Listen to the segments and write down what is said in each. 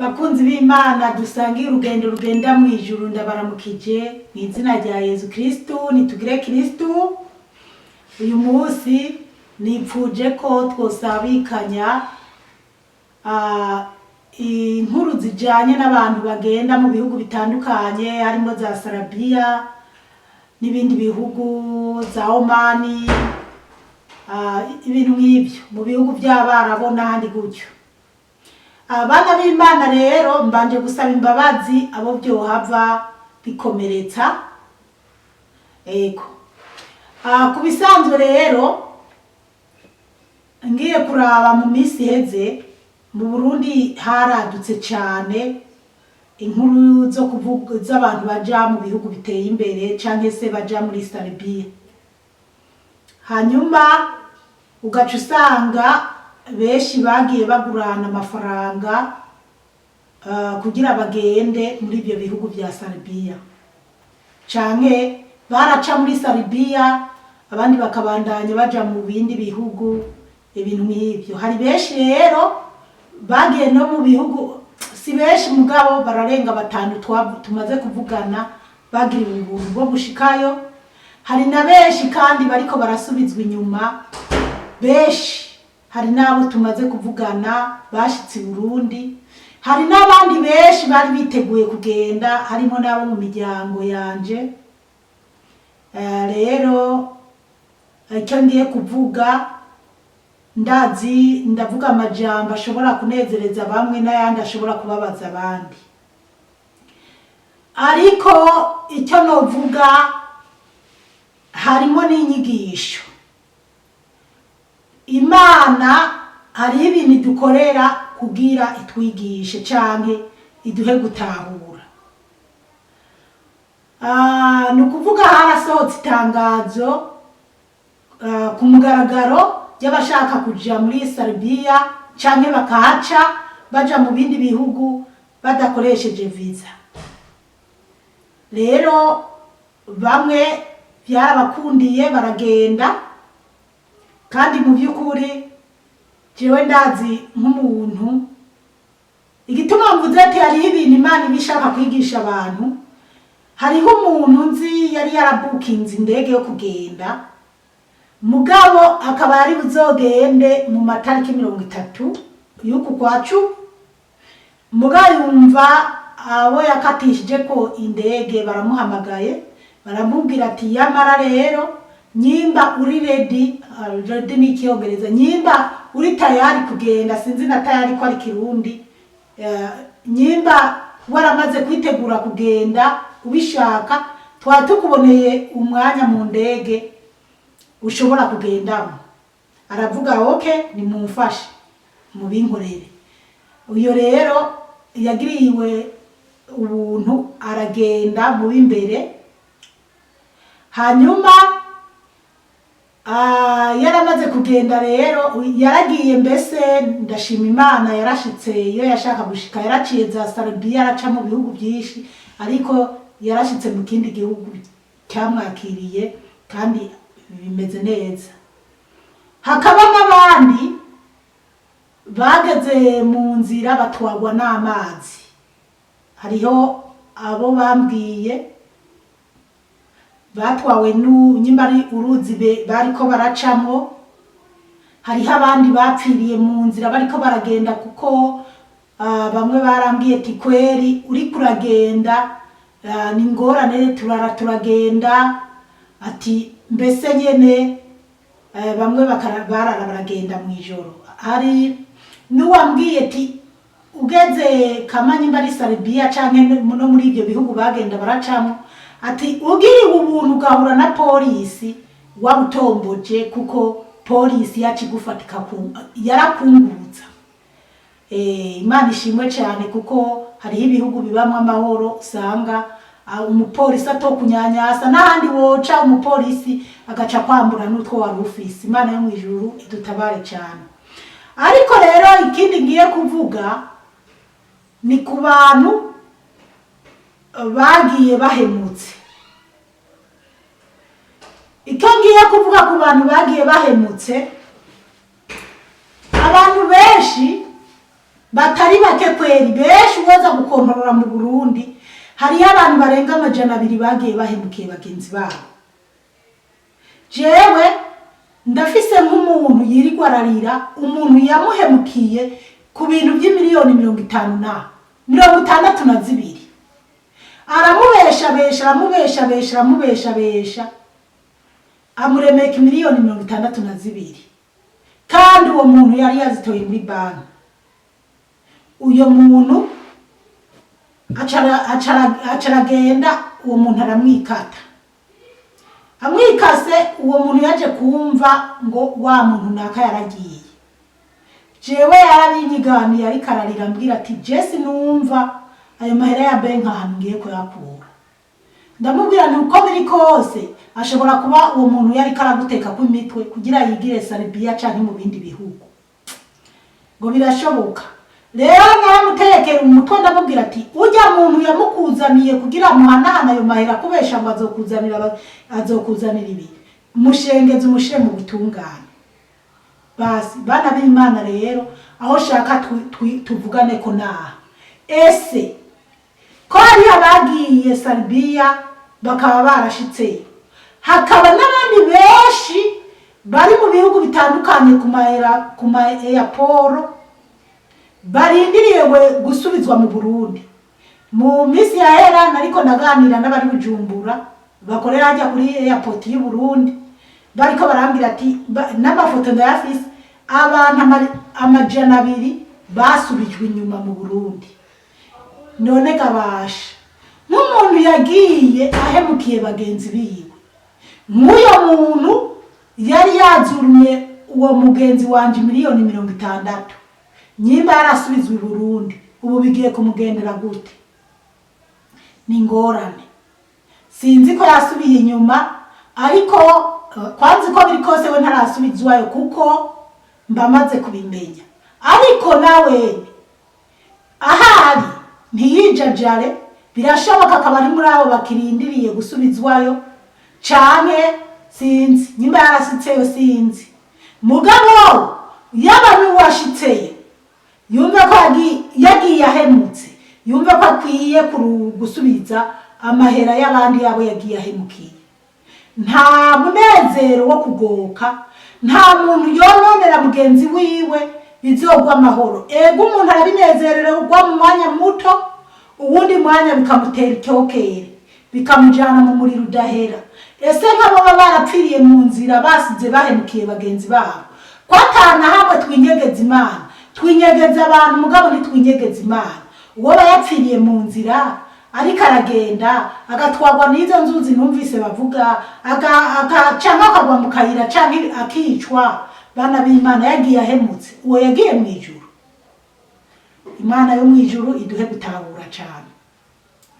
Bakunzi b'Imana dusangiye urugendo rugenda mu ijuru ndabaramukije mu izina rya Yesu Kristo nitugire Kristo. Uyu munsi nipfuje ko twosabikanya inkuru zijanye n'abantu bagenda mu bihugu bitandukanye harimo za Sarabia n'ibindi bihugu za Omani, ibintu nk'ibyo mu bihugu by'Abarabo n'ahandi gutyo. Abana b'Imana rero mbanje gusaba imbabazi abo byohava bikomeretsa. Ego. Kubisanzwe rero ngiye kuraba mu minsi heze mu Burundi haradutse cyane inkuru zo kuvuga z'abantu baja mu bihugu biteye imbere canke se baja muri Sarabia. Hanyuma ugaca usanga benshi bagiye bagurana amafaranga kugira bagende muri ibyo bihugu bya Sarabia, canke baraca muri Sarabia abandi bakabandanya baja mu bindi bihugu. Ibintu nk'ibyo hari benshi rero bagiye no mu bihugu, si benshi mugabo bararenga batanu tumaze kuvugana bagira ubuntu bwo gushikayo. Hari na benshi kandi bariko barasubizwa inyuma, benshi hari nabo tumaze kuvugana bashitse i Burundi, hari n'abandi benshi bari biteguye kugenda harimo nabo mu miryango yanje. Rero icyo ngiye kuvuga ndavuga amajambo ashobora kunezereza bamwe n'ayandi ashobora kubabaza abandi, ariko icyo novuga harimo n'inyigisho. Imana hari ibintu dukorera kugira itwigishe canke iduhe gutahura. Nukuvuga harasohotse itangazo ku mugaragaro y'abashaka kuja muri Sarabia canke bakahaca baja mu bindi bihugu badakoresheje visa. Rero bamwe byarabakundiye baragenda, kandi mu by'ukuri jewe ndazi nk'umuntu igituma mvuze ati hariho ibintu Imana ibishaka kwigisha abantu. Hariho umuntu nzi yari yarabukinze indege yo kugenda, mugabo akaba yari buzogende mu matariki 30 y'uku kwacu. Mugabo yumva abo yakatishije ko indege baramuhamagaye baramubwira ati yamara rero nyimba uri ready ni Icyongereza, nyimba uri tayari kugenda, sinzi na tayari ko ari Kirundi, nyimba waramaze kwitegura kugenda ubishaka twari tukuboneye umwanya mu ndege ushobora kugendamo. Aravuga okay nimumfashe mubinkorere. Uyo rero yagiriwe ubuntu aragenda mu bimbere, hanyuma yaramaze kugenda rero yaragiye, mbese ndashima Imana yarashitse iyo yashaka gushika. Yaraciye za Sarabia araca mu bihugu byinshi, ariko yarashitse mu kindi gihugu cyamwakiriye kandi bimeze neza. Hakaba n'abandi bageze mu nzira batwagwa n'amazi. Hariho abo bambwiye batwawe nyimba ari uruzi bariko baracamo. Hariho abandi bapfiriye mu nzira bariko baragenda, kuko bamwe barambwiye ati kweri uri kuragenda ni ngorane turagenda, ati mbese nyene bamwe barara baragenda mu ijoro. Hari n'uwambwiye ati ugeze Kamanyimba ari Sarabia canke no muri ibyo bihugu bagenda baracamo, ati ugiriwe ubuntu ugahura na polisi wabutomboje, kuko polisi yacu igufatika yarakungurutsa. Imana ishimwe cyane, kuko hariho ibihugu bibamwe amahoro usanga umupolisi atokunyanyasa, n'ahandi woca umupolisi agaca kwambura n'utwo wari ufise. Imana yo mu ijuru idutabare cyane. Ariko rero ikindi ngiye kuvuga ni ku bantu bagiye bahemutse. Icyo ngiye kuvuga ku bantu bagiye bahemutse, abantu benshi batari bake kweri benshi uwoza gukontorora mu Burundi. Hariyo abantu barenga 200 bagiye bahemukiye bagenzi babo. Jewe ndafise nk'umuntu yirirwa ararira umuntu yamuhemukiye ku bintu by'imiliyoni 50 na 62. Aramubesha amuremeka miliyoni 62 kandi uwo muntu yari yazitoye muri banki. Uyo muntu acaragenda uwo muntu aramwikata. Amwikase uwo muntu yaje kumva ngo wa muntu naka yaragiye. Jewe yarabinyiganiye ari kararira mbwira ati Jesse numva ayo mahera ya banki ahantu ngiye kuyakura. Ndamubwira nti uko biri kose ashobora kuba uwo muntu yari karaguteka ku mitwe kugira yigire Serbia canke mu bindi bihugu. Ngo birashoboka. Rero namutekera umutwe ndamubwira ati ujya muntu yamukuzaniye kugira muhanahana ayo mahera kubesha ngo azokuzanira ibi. Mushengeze umushire mu bitungane. Basi bana b'Imana rero aho shaka tuvugane ko naha. Ese ko hari abagiye Serbia bakaba barashitse, hakaba n'abandi benshi bari mu bihugu bitandukanye ku ma airport barindiriye gusubizwa mu Burundi. Mu misi ya hera nariko naganira n'abari Bujumbura bakorera hajya kuri airport y'u Burundi, bariko barambira ati n'amafoto ndayafise abantu 200 basubijwe inyuma mu Burundi. None gabasha nk'umuntu yagiye ahemukiye bagenzi biwe, nk'uyo muntu yari yazurumye uwo mugenzi wanje miliyoni 60, nyimba yarasubizwe i Burundi, ubu bigiye kumugendera gute? Ni ngorane. Sinzi ko yasubiye inyuma, ariko kwanzi ko biri kose we ntarasubizwayo kuko mbamaze kubimenya. Ariko nawe ahari ntiyijajare, birashoboka akaba ari muri abo bakirindiriye gusubizwayo canke sinzi nyimba yarasitseyo sinzi. Mugabo y'abantu washitseyo yumve ko yagiye ahemutse, yumve ko akwiye gusubiza amahera y'abandi yabo yagiye ahemukiye. Nta munezero wo kugoka, nta muntu yononera mugenzi wiwe bizogwa amahoro. Ego umuntu arabinezererwa mu mwanya muto, uwundi mwanya bikamutera icyokere bikamujana mu muriro udahera. Ese nk'abo baba barapfiriye mu nzira basize bahemukiye bagenzi babo, kwatana hamwe twinyegeza Imana, twinyegeza abantu mugabo ntitwinyegeza Imana. Uwo bayapfiriye mu nzira ariko aragenda agatwagwa n'izo nzuzi numvise bavuga canke akagwa mu kayira canke akicwa, bana b'Imana yagiye ahemutse, uwo yagiye mu ijuru. Imana yo mu ijuru iduhe gutahura cyane.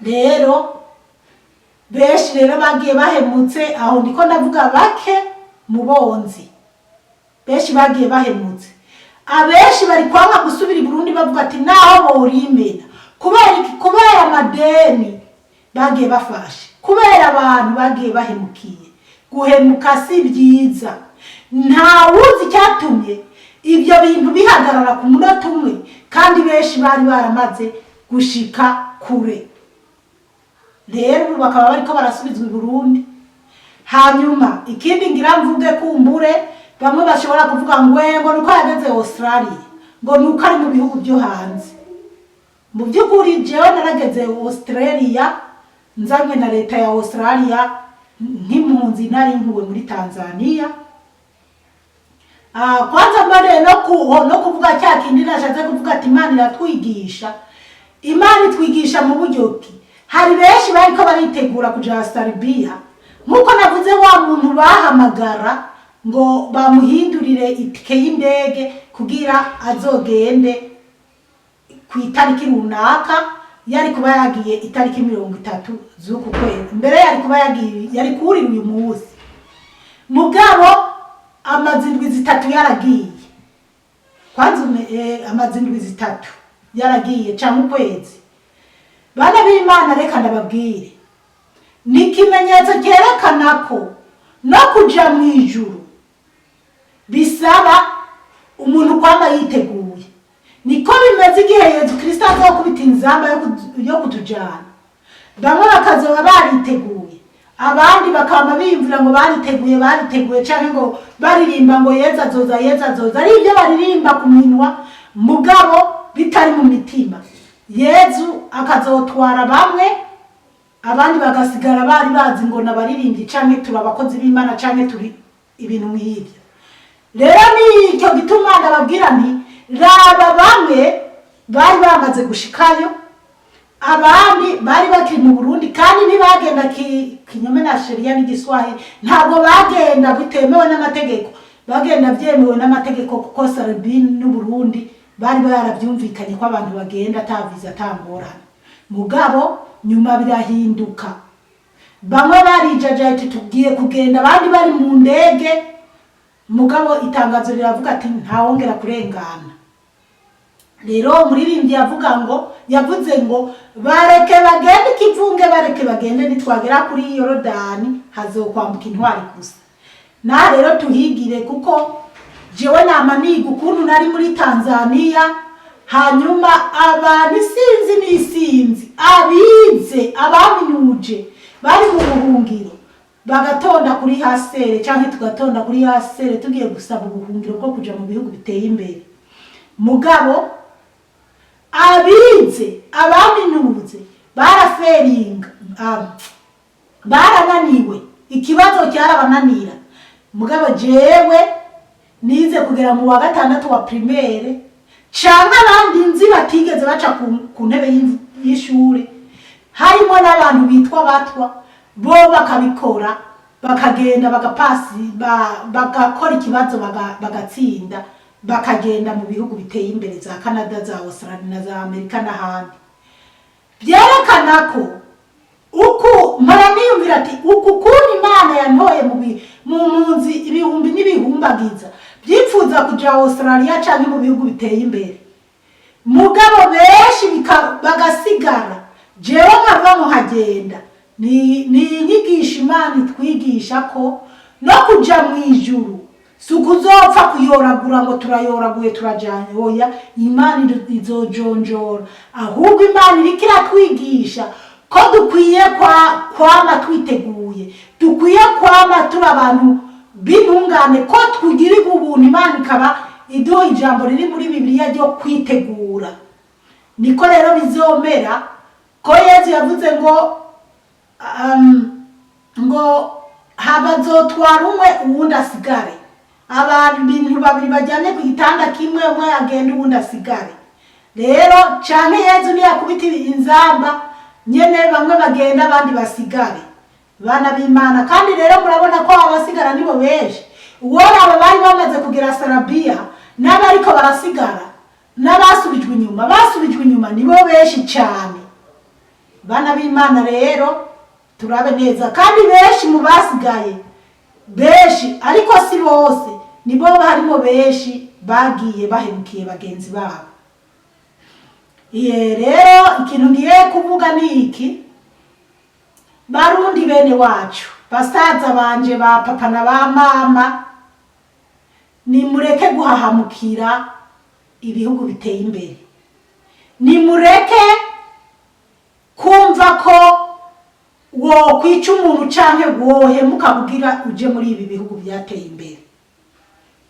Rero benshi rero bagiye bahemutse, aho ndiko ndavuga bake mu bonzi. Benshi bagiye bahemutse, abenshi bari kwanga gusubira i Burundi bavuga ati naho borimena kubera amadeni bagiye bafashe, kubera abantu bagiye bahemukiye. Guhemuka si byiza, nta wuzi cyatumye ibyo bintu bihagarara ku munota umwe, kandi benshi bari baramaze gushika kure. Rero bakaba bariko barasubizwa i Burundi. Hanyuma ikindi ngira mvuge kumbure bamwe bashobora kuvuga ngo nuko yageze Australia, ngo nuko ari mu bihugu byo hanze. Mu by'ukuri jewe narageze Australia nzanywe na leta ya Australia nk'impunzi nari nkuwe muri Tanzania. Kwanza mbere no kuvuga cya kindi nashatse kuvuga ati Imana iratwigisha. Imana itwigisha mu buryo ki hari benshi bariko baritegura kuja Serbia, nkuko navuze wa muntu bahamagara ngo bamuhindurire itike y'indege kugira azogende ku itariki runaka. Yari kuba yagiye itariki 30 z'uku kwezi, mbere yari kuba yagiye yari kuri uyu munsi, mugabo amazindwi 3 yaragiye. Kwanza amazindwi 3 yaragiye cyangwa ukwezi. Bana b'Imana reka ndababwire, ni ikimenyetso cyerekana ko no kuja mu ijuru bisaba umuntu kwamba yiteguye. niko bimeze igihe Yesu Kristo azokubita inzamba yo kutujana. Bamwe bakazoba bariteguye, abandi bakama bimvira ngo bariteguye canke ngo baririmba ngo Yesu azoza ari ibyo baririmba ku minwa mugabo bitari mu mitima. Yesu akazotwara bamwe, abandi bagasigara bari bazi ngo nabaririmbyi canke turi abakozi b'Imana canke turi ibintu nk'ibyo. Rero ni icyo gituma ndababwira nti raba bamwe bari bamaze gushikayo, abandi bari bakiri mu Burundi kandi ntibagenda kinyome na sheria n'igiswahili, ntabwo bagenda bitemewe n'amategeko, bagenda byemewe n'amategeko kuko Sarabini n'u Burundi bari barabyumvikanye ko abantu bagenda ataviza atangorana. Mugabo nyuma birahinduka, bamwe barijaje ati tugiye kugenda, abandi bari mu ndege, mugabo itangazo riravuga ati ntawongera kurengana. Rero umuririmbyi yavuze ngo bareke bagende ikivunge, bareke bagende nitwagera kuri Yorodani hazokwambuka intwari gusa. Na rero tuhigire kuko jewe nama niga ukuntu nari muri Tanzania, hanyuma abantu isinzi abize abaminuje bari mu buhungiro bagatonda kuri hasere canke tugatonda kuri hasere tugiye gusaba ubuhungiro bwo kuja mu bihugu biteye imbere. Mugabo abize abaminuze baraferinga, barananiwe, ikibazo cyarabananira. Mugabo jewe nize kugera mu wa gatandatu wa primaire, canke abandi nzi batigeze baca ku ntebe y'ishure, harimo n'abantu bitwa batwa, bo bakabikora bakagenda bagapasi bagakora ikibazo bagatsinda, bakagenda mu bihugu biteye imbere za Canada, za Australia na za Amerika n'ahandi. Byerekana ko uku maraniyumvira ati uku kuntu Imana yantoye mu munzi ibihumbi n'ibihumbagiza byipfuza kuja Australia canke mu bihugu biteye imbere, mugabo benshi bagasigara, jewe nkava mu hagenda. Ni inyigisho Imana itwigisha ko no kuja mu ijuru sukuzopfa kuyoragura ngo turayoraguye turajanye, oya, Imana izojonjora. Ahubwo Imana iriko iratwigisha ko dukwiye kwama twiteguye, dukwiye kwama turi abantu b'intungane, ko twigirirwa ubuntu. Imana ikaba iduha ijambo riri muri Bibiliya ryo kwitegura. Niko rero bizomera ko Yesu yavuze ngo habazotwara umwe uwundi asigare. Abantu bintu babiri bajyanye ku gitanda kimwe, umwe agenda uwundi asigare. Rero canke Yesu niyakubita inzamba nyene bamwe bagenda abandi basigare, bana b'Imana. Kandi rero murabona ko abasigara nibo benshi. Uwora bari bamaze kugera Sarabia n'abariko barasigara n'abasubijwe inyuma nibo benshi cyane. Bana b'Imana rero turabe neza, kandi benshi mu basigaye, benshi ariko si bose, nibo harimo benshi bagiye bahemukiye bagenzi babo. Rero ikintu ngiye kuvuga ni iki, Barundi bene wacu, basaza banje ba papa na ba mama, nimureke guhahamukira ibihugu biteye imbere. Nimureke kumva ko wo kwica umuntu canke wohemuka kugira uje muri ibi bihugu byateye imbere,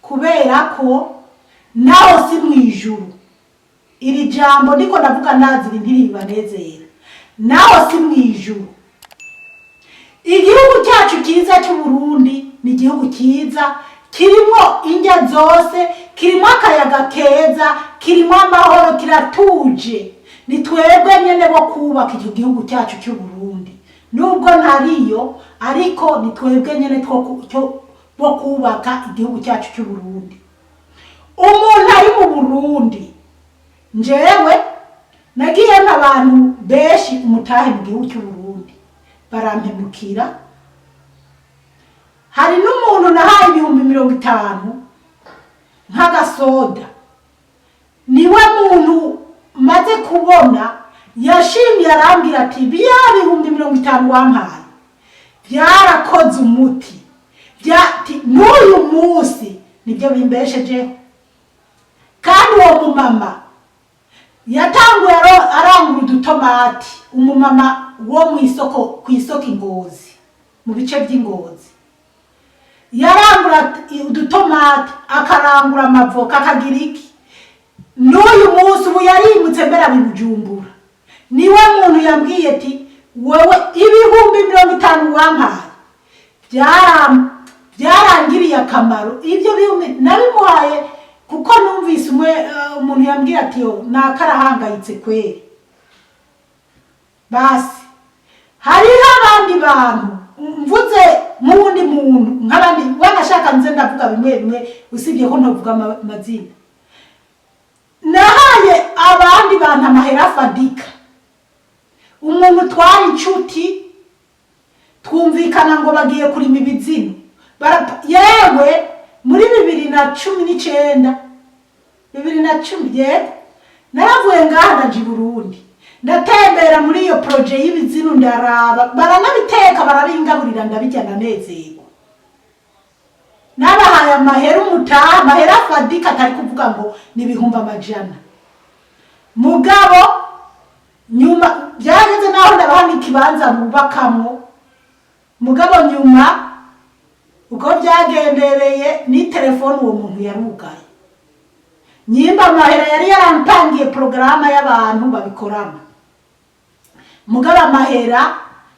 kubera ko naho si mu ijuru. Iri jambo ndiko ndavuga naziri ntiribanezera, naho si mu ijuru. Igihugu cyacu cyiza cy'u Burundi ni igihugu cyiza, kirimo indya zose, kirimo akayaga keza, kirimo amahoro, kiratuje. Ni twebwe nyene bo kubaka icyo gihugu cyacu cy'u Burundi. Nubwo ntariyo, ariko ni twebwe nyene bo kubaka igihugu cyacu cy'u Burundi. Umuntu ari mu Burundi, njewe nagiye n'abantu benshi umutahe mu gihugu cy'u Burundi barampemukira. Hari n'umuntu nahaye 50,000 nk'agasoda, niwe muntu maze kubona yashimye arambwira ati biya 50,000 wampaye byarakoze umuti, byati n'uyu munsi nibyo bimbeshejeho. Kandi uwo mumama yatanguye arangura udutomati, umumama wo ku isoko Ingozi, mu bice by'Ingozi. Yarangura udutomati, akarangura amavoka, akagira iki. N'uyu munsi ubu yarimutse mbere Bujumbura. Niwe muntu yambwiye ati wewe 50,000 wampaye byarangiriye akamaro. Ibyo bihumbi nabimuhaye kuko numvise umuntu yambwiye ati yo nakarahangayitse kweri. Basi hariho abandi bantu mvuze mu wundi muntu nk'abandi wanashaka nze ndavuga bimwe usibye ko ntavuga amazina. Nahaye abandi bantu amahera Fadika, umuntu twari inshuti, twumvikana ngo bagiye kurima ibizino. Yewe muri 2019 yego naravuye ngaha ndaje i Burundi, ndatembera muri iyo projet y'ibizino, ndaraba baranabiteka barabingaburira, ndabijya ndanezerwa. Nabahaye amahera Fadika atari kuvuga ngo ni 100,000. Mugabo nyuma byageze naho ndabaha n'ikibanza bubakamwo. Mugabo nyuma uko byagendereye ni telefone uwo muntu yarugaye. Nyimba amahera yari yarampangiye programa y'abantu babikorana. Mugabo amahera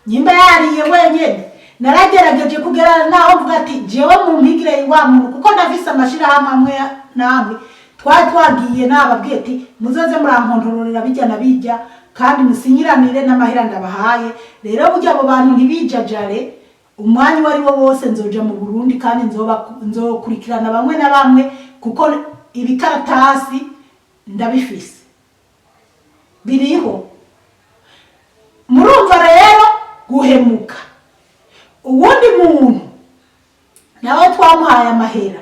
nyimba yariye wenyene. Naragerageje kugera naho mvuga ati jewe mu mpigire wa muntu kuko ndafise amashira hamwe namwe twagiye nababwiye ati muzoze murankontororera bijya nabijya kandi musinyiranire n'amahera ndabahaye. Rero burya abo bantu ntibijajare, umwanya wari wo wose nzoja mu Burundi kandi nzokurikirana bamwe na bamwe kuko ibikaratasi ndabifise biriho. Murumva rero guhemuka. Uwundi muntu nawe twamuhaye amahera,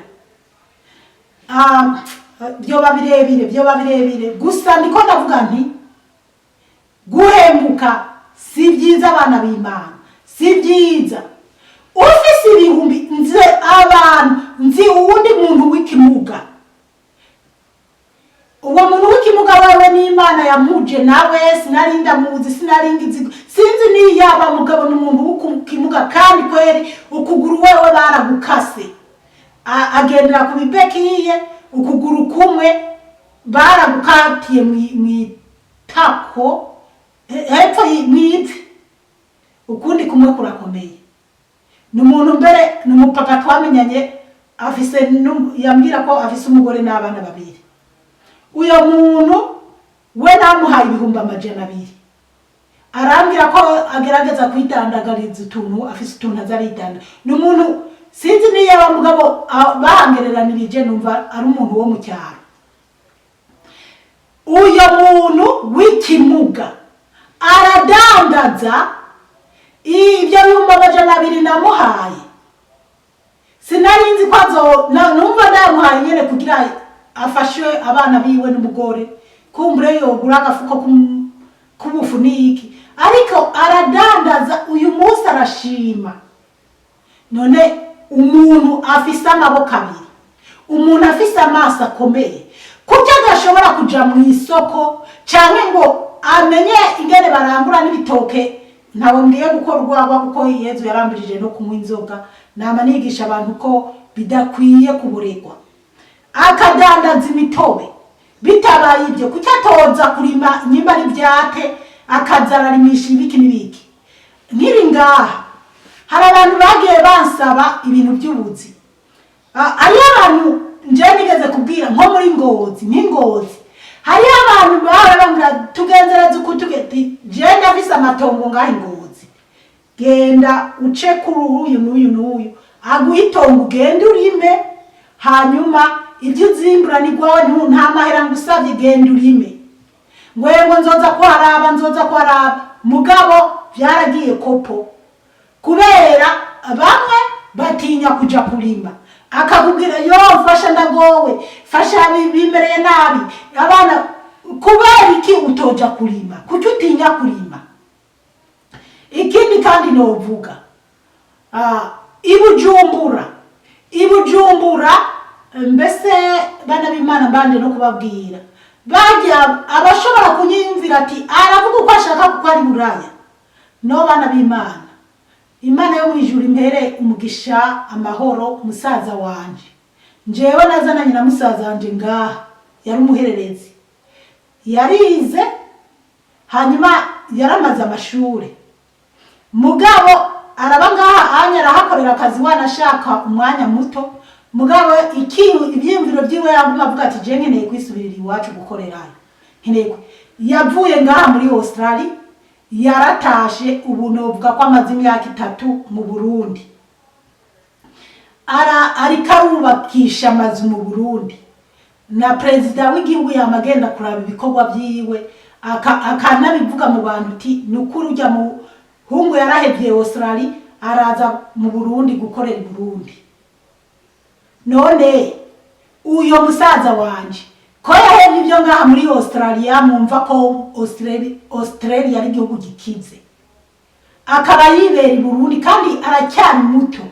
byoba birebire gusa niko ndavuga nti guhemuka si byiza abana b'Imana, si byiza. Ufise ibihumbi nzi uwundi muntu w'ikimuga. Uwo muntu w'ikimuga wewe n'Imana yamuje nawe sinarinda muzi sinaringizi sinzi ni yaba mugabo n'umuntu w'ikimuga kandi kweri ukuguru wewe baragukase. Agendera ku bibekiye ukuguru kumwe baragukatiye mwitako hepfo mw'ivi, ukundi kumwe kurakomeye. N'umuntu mbere n'umupapa twamenyanye afise yambwira ko afise umugore n'abana babiri. Uyo muntu we namuhaye 200,000. Arambwira ko agerageza kwitandagariza utuntu, afise utuntu azaridanda. N'umuntu sinzi ni yaba mugabo bahangereranirije numva ari umuntu wo mu cyaro. Uyo muntu w'ikimuga aradandaza ibyo 200,000 namuhaye. Sinarinzi ko numva ndamuhaye nyene kugira afashe abana biwe n'umugore, kumbure yogura agafuko k'ubufuniki, ariko aradandaza. Uyu munsi arashima. None umuntu afise amaboko abiri, umuntu afise amaso akomeye, kuko adashobora kuja mu isoko canke ngo amenye ingene barangura n'ibitoke. Ntawe ngiye gukora urwagwa kuko Yezu yarambirije no kunywa inzoga. Nama nigisha abantu ko bidakwiye kuburegwa. Akadandaza imitobe bitabaye ibyo kuko atoza kurima nyimba n'ibyate akazararimisha ibiki n'ibiki. Nkiri ngaha hari abantu bagiye bansaba ibintu by'ubuzi. Ari abantu nje nigeze kubwira nko muri Ngozi hari abantu barabambira tugenzereza ukutugeti je ndafise amatongo ngaho Ngozi, genda uce kuri uyu n'uyu aguhitongo ugende urime, hanyuma ibyo uzimbura ni gwawe nta mahera ngusabye, genda urime. Ngwengo nzoza kwaraba mugabo byaragiye kopo kubera bamwe batinya kuja kurima. Akakubwira yo fasha ndagowe, fasha bimereye nabi abana, kubera iki utoja kurima, kuki utinya kurima. Ikindi kandi novuga Ibujumbura mbese bana b'Imana mbanje no kubabwira bajya abashobora kunyiyumvira ati aravuga uko ashaka kuko ari buraya. No bana b'Imana, Imana yo mwijuru impere umugisha amahoro musaza wanje. Njewe nazananye na musaza wanje ngaha yari umuhererezi, yarize hanyuma yaramaze amashure, mugabo araba ngaha anya arahakorera akazi wanashaka umwanya muto, mugabo ibyiyumviro byiwe yaguma avuga ati je nkeneye kwisubirira iwacu gukorerayo, nkeneye yavuye ngaha muri Australia, yaratashe ubu novuga ko amaze imyaka 3 mu Burundi, ariko arubakisha amazu mu Burundi, na perezida w'igihugu yamagenda kuraba ibikorwa byiwe akanabivuga mu bantu uti nukuri ujya mu hungu yarahevye Australia araza mu Burundi gukorera i Burundi. None uyo musaza wanje ko yahevye ibyo ngaha muri Australia, mwumva ko Australia ari igihugu gikize, akaba yibereye i Burundi kandi aracyari muto,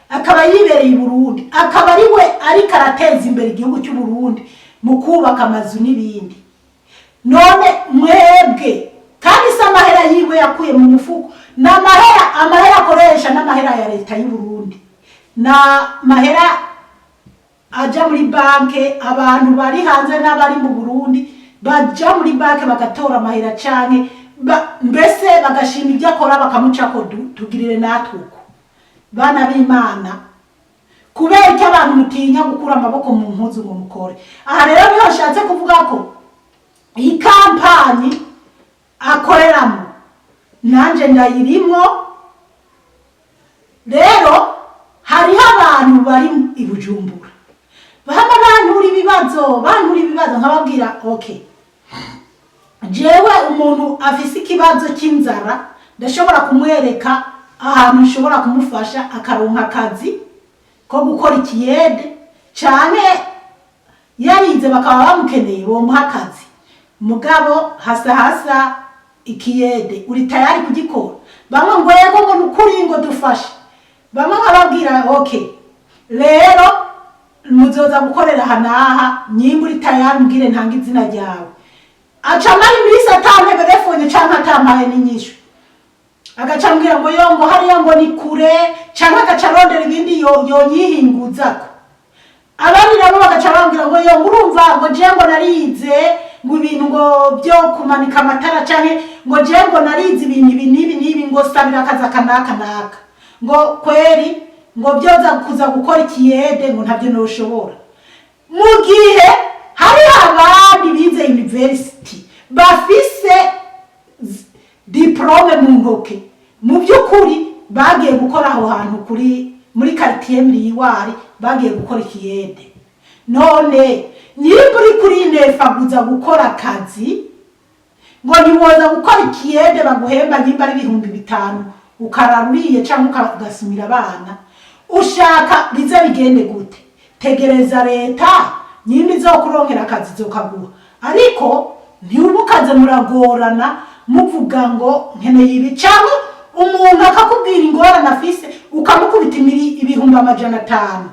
akaba yibereye i Burundi, akaba ari we ariko arateza imbere igihugu cy'u Burundi mu kubaka amazu n'ibindi. None mwebwe kandi se amahera yiwe yakuye mu mufuko, na amahera akoresha n'amahera ya leta y'u Burundi, na mahera aja muri banke. Abantu bari hanze n'abari mu Burundi baja muri banke bagatora amahera canke mbese bagashima ibyo akora bakamucako tugirire natwuko. Bana b'Imana, kubera ko abantu mutinya gukura amaboko mu mpuzu ngo mukore. Aha rero niho nshatse kuvuga ko iyi kampani akoreramo nanje ndayirimwo. Rero hariho abantu bari i Bujumbura baba bantura ibibazo nkababwira okay, jewe umuntu afise ikibazo cy'inzara ndashobora kumwereka ahantu nshobora kumufasha akaronka akazi ko gukora ikiyede, cyane yarize bakaba bamukeneye bomuha akazi, mugabo hasa ikiyede uri tayari kugikora. Bamwe ngo yego ngo nukuri ngo dufashe, bamwe nkababwira okay, rero muzoza gukorera hanaha nyimba uri tayari mbwire ntanga izina ryawe. Aca mari muri satane telefone canka atamaye n'inyishu, agaca mbwira ngo yo ngo hariya ngo ni kure, canka agaca rondera ibindi yonyihinguzako. Abandi nabo bagaca bambwira ngo yo urumva ngo je ngo narize ngo ibintu ngo byo kumanika amatara, canke ngo je ngo narize ibintu ibi ngo sabira akaza kanaka, ngo kweri ngo byoza kuza gukora ikiyede ngo ntabyo noshobora. Mu gihe hari abandi bize university bafise diplome mu ntoke, mu by'ukuri bagiye gukora aho hantu muri quartier Miriwari, bagiye gukora ikiyede. None nyimba uri kuri nefaguza gukora akazi ngo niwoza gukora ikiyede baguhemba nyimba ari 5,000 ukararuriye cyangwa ugasumira abana, ushaka bize bigende gute? Tegereza leta nyimba izokuronkera akazi zokaguha, ariko ntiubukaze muragorana muvuga ngo nkeneye ibi, cyangwa umuntu akakubwira ingorane afise ukamukubita 500,000,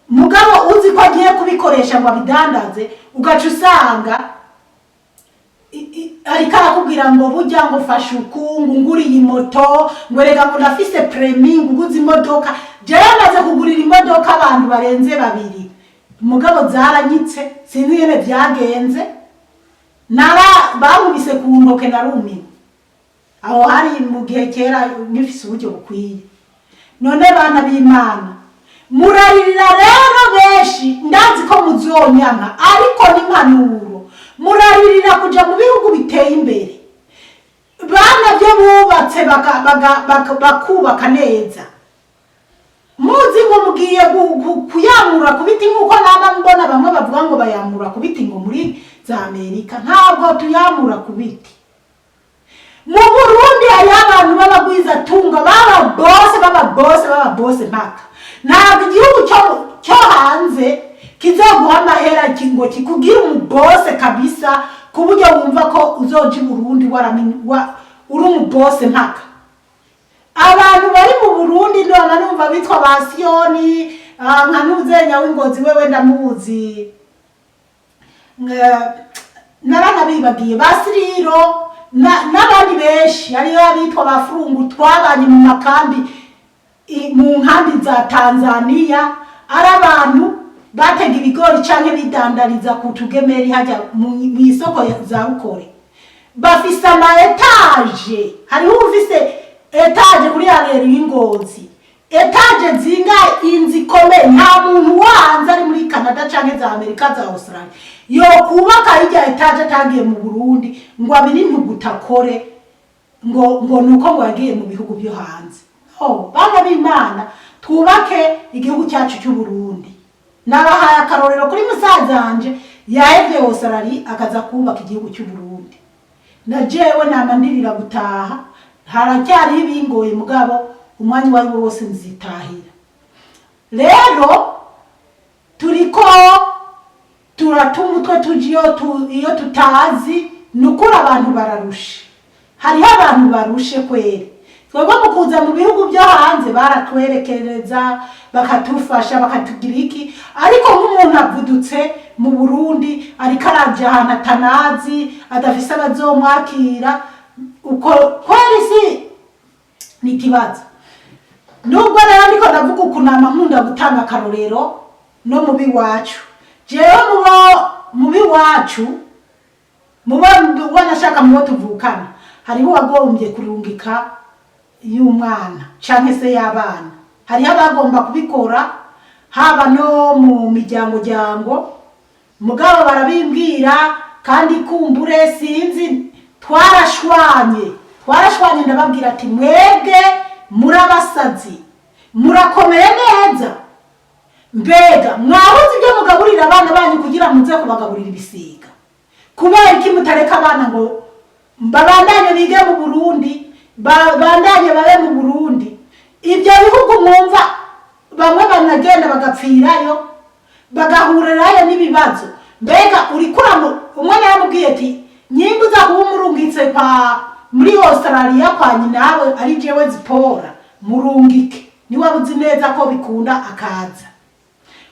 mugabo uzi ko agiye kubikoresha ngo abidandaze, ugaca usanga ariko arakubwira ngo burya ngo fasha ukungu nguriye moto, ngo rega ngo ndafise premi nguguze imodoka. Jewe maze kugurira imodoka abantu barenze 2, mugabo zaranyitse sinzi yene byagenze, bamubise ku ntoke narumye aho hari mu gihe kera ngifise uburyo bukwiye. None bana b'Imana, muraririra rero benshi ndazi ko muzonyanka, ariko n'impanuro muraririra kuja mu bihugu biteye imbere. Bana byo bubatse bakubaka neza, muzi ngo mugiye kuyamura kubiti nkuko naba mbona bamwe bavuga ngo bayamura kubiti ngo muri za Amerika. Ntabwo tuyamura kubiti. Mu Burundi hari abantu babagwiza tunga baba bose mpaka. Ntabwo igihugu cyo hanze kizaguha amahera kingo kikugira umubose kabisa kuburyo wumva ko uzoja i Burundi uri umubose mpaka. Abantu bari mu Burundi ndona numva bitwa basiyoni, nka Nuzenya w'Ingozi wewe ndamuzi, n'abana bibagiye basiriro n'abandi benshi ariyo abitwa bafurungu twabanye mu makambi mu nkambi za Tanzania ari abantu batega ibigori canke bidandariza ku tugemeri hajya mu isoko za Bukore bafise ama etage hariho ufise etage kuri yareri y'Ingozi etage zinga inzi kome nta muntu wanze ari muri Canada canke za Amerika za Australia yo kubaka ijya etage atagiye mu Burundi ngo abintu gutakore ngo nuko ngo yagiye mu bihugu byo hanze bana b'Imana twubake igihugu cyacu cy'u Burundi nabahaye akarorero kuri musazanje yaevye Australia akaza kubaka igihugu cy'u Burundi na jewe namandirira gutaha haracyari ibingoye mugabo umwanya wari wose nzitahira rero turiko turatumutwe tujiyo iyo tutazi nukura abantu bararushe hariho abantu barushe kweri twebwe mukuza mu bihugu byo hanze baratwerekereza bakatufasha bakatugira iki ariko nk'umuntu avudutse mu Burundi ariko araje ahantu atanazi adafise abazomwakira uko kweri si ni kibazo nubwo rero niko ndavuga ukunama nkunda gutanga akarorero no mu biwacu jewe mu biwacu wanashaka mu tuvukana hariho wagombye kurungika y'umwana canke se y'abana hariho abagomba kubikora haba no mu miryango mugabo barabimbwira kandi kumbure sinzi twarashwanye ndababwira ati mwebwe murabasazi murakomeye neza mbega mwabuze ibyo mugaburira abana banyu kugira muze kubagaburira ibisiga kubera iki mutareka abana ngo babandanye bige mu Burundi bandanye babe mu Burundi ibyo bihugu mwumva bamwe banagenda bagapfirayo bagahurirayo n'ibibazo mbega uri kuramo umwana yamubwiye ati nyimbuza kuba umurungitse muri Australia kwa nyinawe ari jewe Zipora murungike ni wabuzi neza ko bikunda akaza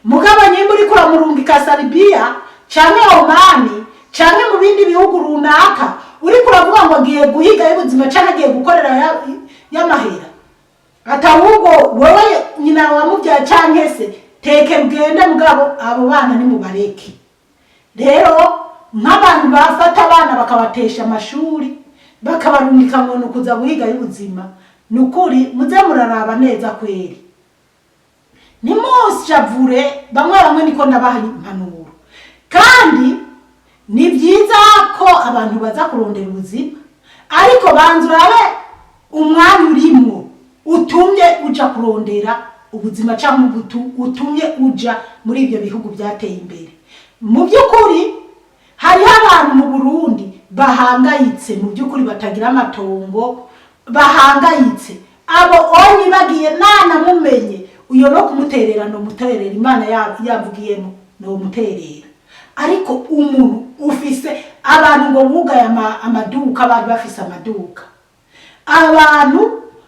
mugabo nyimba uri kuramurungika Serbia canke Oman canke mu bindi bihugu runaka uri kuravuga ngo agiye guhiga y'ubuzima canke agiye gukorera y'amahera atahubwo wowe nyina wamubyaye canke se teke bwende mugabo abo bana ni mubareke rero nk'abantu bafata abana bakabatesha amashuri bakabarungika ngo nukuza guhiga y'ubuzima nukuri muze muraraba neza kweri nimushavure bamwe niko ndabaha impanuro kandi ni byiza ko abantu baza kurondera ubuzima ariko banzurabe umwanya urimo utumye uja kurondera ubuzima cyangwa utumye uja muri ibyo bihugu byateye imbere mu by'ukuri hari abantu mu Burundi bahangayitse mu by'ukuri batagira amatongo bahangayitse abo onyi bagiye nana mumenye uyo no kumuterera no muterera Imana yavugiyemo no muterera ariko umuntu ufise abantu ngo bugaye amaduka abantu bafise amaduka abantu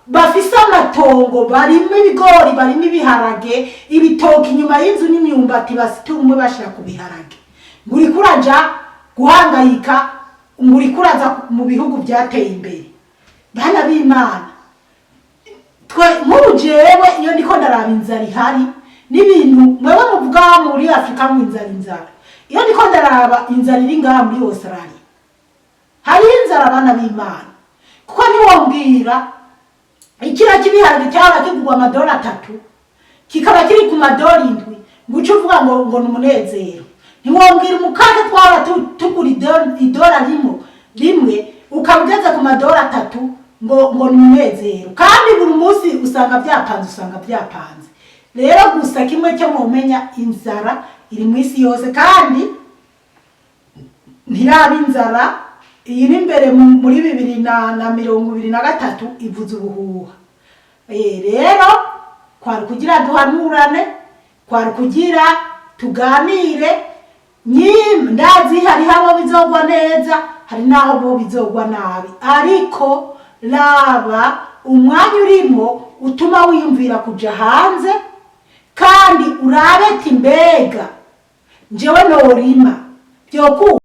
bafise amatongo barimo ibigori barimo ibiharage ibitoki inyuma y'inzu n'imyumbati basitumwe bashira ku biharage nguri kuraja guhangayika nguri kuraza mu bihugu byateye imbere bana b'Imana twe nk'ujewe iyo ndiko ndaraba inzara ihari n'ibintu mwewe muvuga muri Afrika mu inzara iyo ndiko ndaraba inzara iri ngaha muri Australia hari inzara bana b'Imana kuko niwombwira ikira kibiharage cyaba kigurwa $3 kikaba kiri ku $7 nguco uvuga ngo numunezero niwombwira umukande twaba tugura $1 rimwe ukabugeza ku $3 ngo numunezero kandi buri munsi usanga byapanze rero gusa kimwe cyo mumenya inzara iri mu isi yose kandi ntiraba inzara iyi ni mbere muri 2023 ivuze ubuhuha rero kwari kugira duhanurane kwari kugira tuganire ndazi hari habo bizogwa neza hari naho bo bizogwa nabi ariko laba umwanya urimo utuma wiyumvira kuja hanze kandi urabe ati mbega njewe norima yoku